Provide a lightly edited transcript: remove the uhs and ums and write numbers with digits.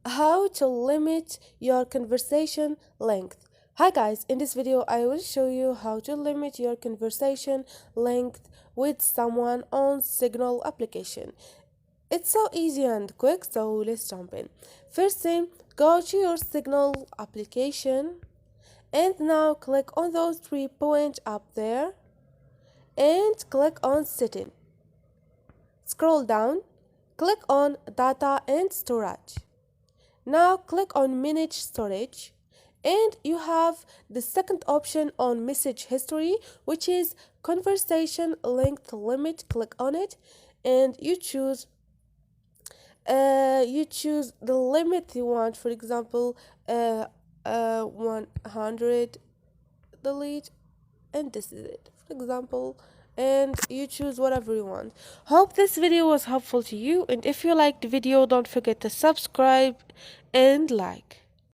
How to limit your conversation length. Hi guys, in this video I will show you how to limit your conversation length with someone on Signal application. It's so easy and quick, so let's jump in. First thing, go to your Signal application and now click on those 3 points up there and click on setting. Scroll down, click on data and storage. Now click on manage storage and you have the second option on message history, which is conversation length limit. Click on it and you choose the limit you want. For example, 100 delete, and this is it, for example, and you choose whatever you want. Hope this video was helpful to you, and if you liked the video, don't forget to subscribe and like.